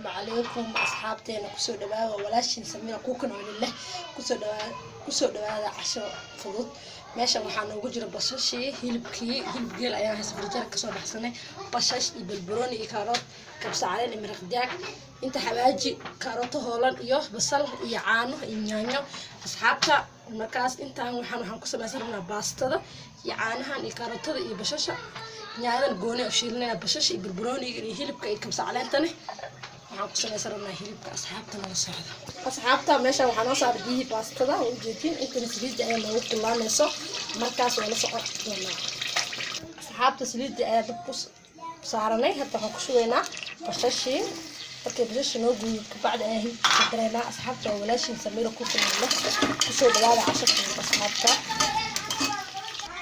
السلام عليكم أصحابتنا كسر دبابة ولا شيء نسمينا كوكن ولا له كسر دبابة عشاء فضوط ماشي وحنا وجر بشاشة هيلبكي هيلبجيل أيام هسه برجال كسر بحسنة بشاش بالبروني كارot كبس علينا مرقداك أنت حواجي كاروت هولن إياه بصل يعانو ينيانو أصحابتا مركز أنت وحنا كسر مثلا باستة يعانها الكاروت يبشاشة نيادن gooni u shiilnaa bashash iyo barbarooniga iyo hilibka iyo kabsa caleentana waxaan ku sameysanaynaa hilibka asxaabta nala socda asxaabta meesha waxaan noo saaray biyihii baastada oo jeedin inta saliidda ay noogu kululaanayso markaas waa la socon doonaa asxaabta saliidda ayaa dab ku saaranay hadda waxaan ku shubaynaa bashashii markay bashash noo guuyo kabacdi ayaan hilibka dareynaa asxaabta waa walaashiin Samiira ku kululay kusoo dhawaada cashada asxaabta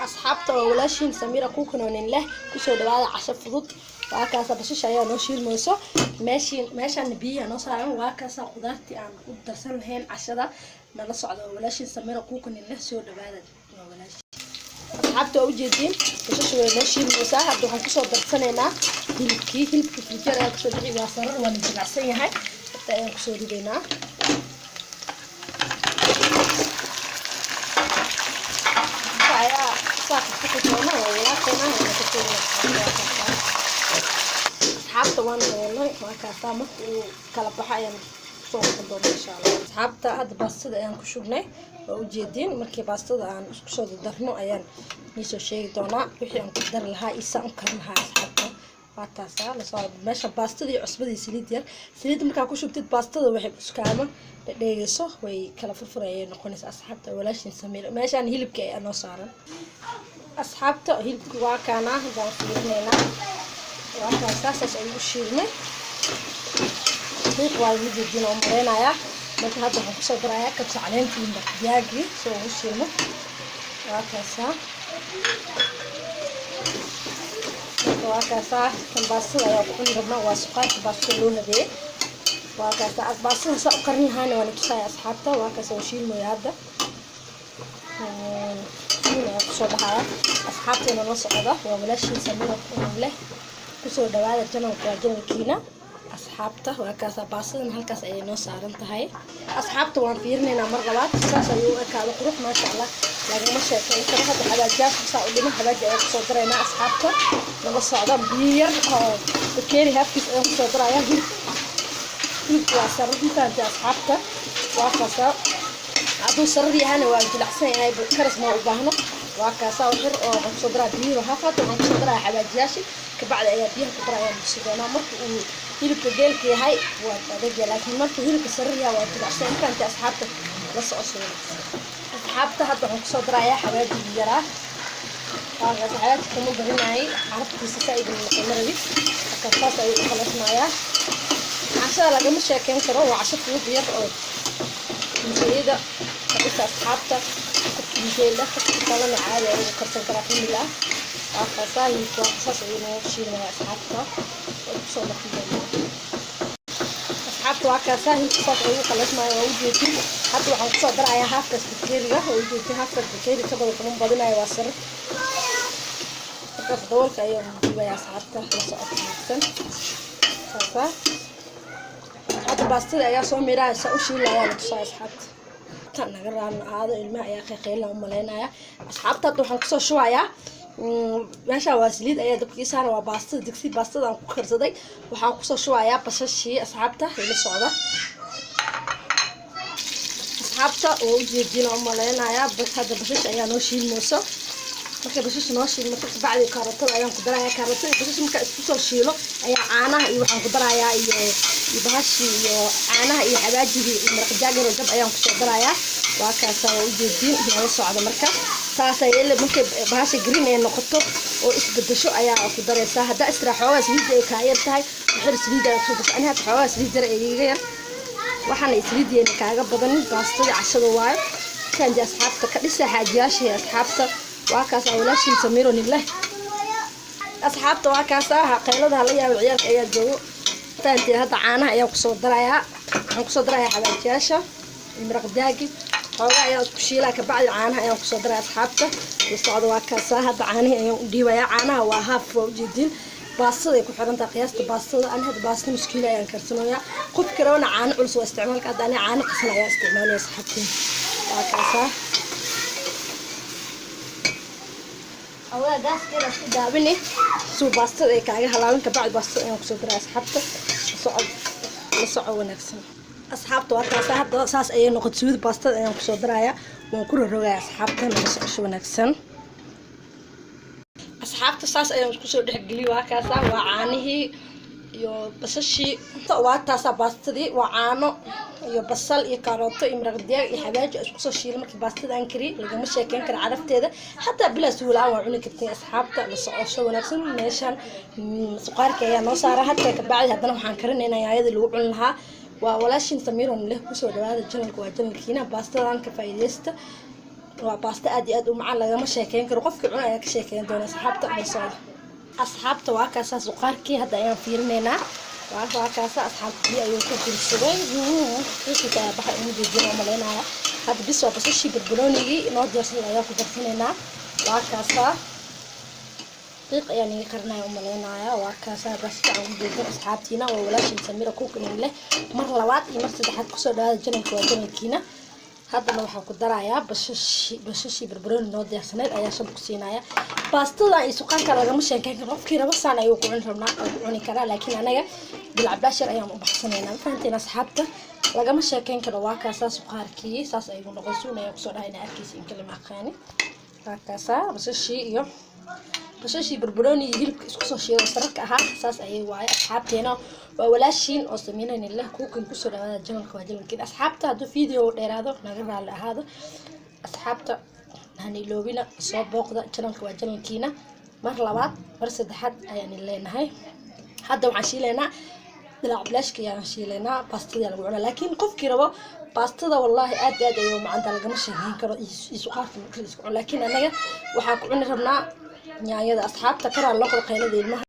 أصحابته ولاشين سميرة كوكن ونله كسر دواء عشان فضوط وهكذا بشيش أيها نشيل موسى ماشي النبي نصار وهكذا قدرتي عن قدر سنة هين عشرة نلص على ولاشين سميرة كوكن الله سير دواء ولاشين أصحابته وجدين بشيش ولاشين موسى هذا هم كسر درسنا هنا هلكي في الجرة كسر دعي واصر ونجمع سيء هاي حتى كسر دينا أصحابته وانا والله وهكذا مركو كلا بحايا صوت الدور إن شاء الله أصحابته هاد باستدا أيان كشوفناه وجدين مركي باستدا أيان كشوف الدرنو أيان نيسو شيء دونا وحي أن قدر لها إيسان كرنها أصحابته واتاسا لصار ماشى باستدا عصبدي سليد مركا كشوفتيد باستدا وحي بسكامة دقيقة وي كلا فرفرة نقونس أصحابته ولاش نسمير ماشى أن هيلبك أنا صارن أصحابته هيلبك واكانا هذا فيرنينا وأنا أساسا أيوة شيرني هيك والدي جدنا عمرنا يا ما تهدى حكسة برايا كبس علينا في المكياجي سو شيرني وهكذا كم باصل يا كل ربنا واسقات باصلون ذي وهكذا باصل سأقرني هاني وأنا بساي أصحابته وهكذا وشيل ميادة هنا كسر بحايا أصحابتنا نص هذا وبلاش نسميه له كسر دواء الجنة وجنة الكينا أصحابته وهكذا باصل هالكاس أي نص عرنت هاي أصحابته وانفيرني نمر غلط أساسا يوم كذا قروح ما شاء الله لكن ما شاء الله كذا هذا حاجات مساء لنا حاجات صدرنا أصحابته لما صعدان بير بكيري هافكيس أيام صدرنا وصار كانت أصحابته وهكذا عدو سري هنا والجل حسين هاي بكرس ما أباهنا وهكذا وحر صدرها بير وهافت وعند صدرها حاجاتي كبعد أيامها كبرى السودان مرت وهيلك جالك هاي وهذا لكن مرت هيلك سرية والجل حسين كانت أصحابته بس أصلا أصحابته هذا هم صدرها يا حبايبي جرا هذا حياتي كم بهنا هاي عرفت تساعد المرة كفاس أي خلاص معايا عشان لقى مش كان كرا وعشان فلوس بيرقى مجيدة بس أصحابته مجيدة كلام عادي وكرسي كرافين الله أخصائي وأخصائي نوشين أصحابته وصلنا في الجنة أصحابته وأخصائي أخصائي خلاص ما يوجد حتى وعن صدر أي هافكس بكيريا ويوجد هافكس بكيريا كبر كلام بدنا يوصل كفدول كأيام بيا أصحابته وصلنا صافا هذا باستيل يا سوميرا سأوشي لا يعني تصاير أصحابته كان نقرأ هذا الماء يا أخي خير لهم ملينا يا أصحابته تروح نقص شوية ماشى واسليد أيه دكتور أنا وباستيل دكتور باستيل أنا كخرجتي وحنقص شوية بس الشيء أصحابته اللي صعدة أصحابته وجدنا ملينا يا بس هذا بس أيه نوشيل موسى markay basasha noo shiil markay bacdi karotada ayaan ku darayaa karotada basasha marka isku soo shiilo ayaa caanaha iyo waxaan ku darayaa iyo bahashi iyo caanaha iyo xabaajiga iyo maraq jaagiro dab ayaan ku soo darayaa waa kaas oo u jeedin inay socdo marka saas ay markay bahashi green ay noqoto oo isbedesho ayaa ku daraysaa hada istiraaxooga saliid ay ka yar tahay waxir saliid ay ku dashay anaha xooga saliid yar ay iga yar waxaan saliid yar kaaga badan baastada cashada waay kan asxaabta ka dhisa xaajiyaasha asxaabta وهكذا ولاشين سميرون الله أصحابته وهكذا قيلودها ليا والعيال أيها الجو تانتي هذا عانها أيها كسو درايا حبايتياشا المرق داقي حوالي أيها كشيلة كبعد عانها أيها كسو درايا أصحابته يصعدوا وهكذا هذا عانها أيها ديويا عانها وهاف وجدين baastada ku xiran tahay qiyaasta baastada aan had baasta muskiila ayaan karsanooyaa qofka rabana caano culus oo isticmaalka hadda ani caano qasan ayaa isticmaalaya saxabtiin waa kaasa awaa gaas kale isku daabini suu baastada ay kaaga halaabin ka bacdi baastada ayaan kusoo daraa asxaabta la soco wanaagsan asxaabta waa kaasa hadda saas ayay noqotay suuda baastada ayaan kusoo darayaa waan ku rogaya asxaabta la soco wanaagsan asxaabta saas ayaan isku soo dhaxgeliyay waa kaasa waa caanihii iyo basashii waa taasa baastadii waa caano iyo basal iyo karooto iyo maraq digaag iyo xawaaji isku soo shiilay markii baastada aan kari lagama sheekeyn karo carafteeda hatta bila suulaan waa cuni kartay asxaabta la socosho wanaagsan meeshan suqaarka ayaa noo saaray hatta ka bacdi haddana waxaan karinaynaa yaayada lagu cun lahaa waa walaashin samiiron leh ku soo dhawaada channelka waa channelkiina baastadan ka faa'iideysta waa baasta aad u macaan lagama sheekeyn karo qofka cun ayaa ka sheekeyn doona asxaabta la socdo asxaabta waa kaasa suqaarkii hadda ayaan fiirinaynaa waa kaasa asxaabtii ayuu ku dirsaday wixii baxa inuu jeedino maleynaya hadda bis waa basashii barbaroonigii noo diyaarsan ayaa ku darsanaynaa waa kaasa qiiq ayaan iga karnaa maleynaya waa kaasa baska aan jeedin asxaabtiina waa walaashin samira cooking leh mar labaad iyo mar saddexaad ku soo dhawaada channelka waa channelkiina haddana waxaan ku darayaa basashii barbarooni noo diyaarsaneed ayaa shab ku siinaya baastada iyo suqaarka lagama sheekeyn karo qofkii raba saan ayuu ku cuni karaa laakiin anaga bilcabashir ayaan u baxsanaynaa fahanteen asxaabta lagama sheekeyn karo waa kaasa suqaarkii saas ayuu noqon suunaya kusoo dhahayna arkiisa in kale ma aqaani waa kaasa basashii barbarooni iyo hilibka isku soo shiido sararka ahaa saas ayay waaye asxaabteena waa walaashiin oo sameynayna leh cooking ku soo dhawaada channelka waa channelkiina asxaabta hadduu video dheeraado naga raali ahaado asxaabta hani loobina soo booqda channelka waa channelkiina mar labaad mar saddexaad ayaan leenahay hadda waxaan shiilaynaa dilaac blaashka ayaan shiilaynaa baastada lagu cunaa laakiin qofkii rabo baastada wallahi aad ayay u macaan lagama sheekeyn karo iyo suqaarka marka la isku cuno laakiin anaga waxaan ku cuni rabnaa yaanyada asxaabta karaa loo qeylada ilmaha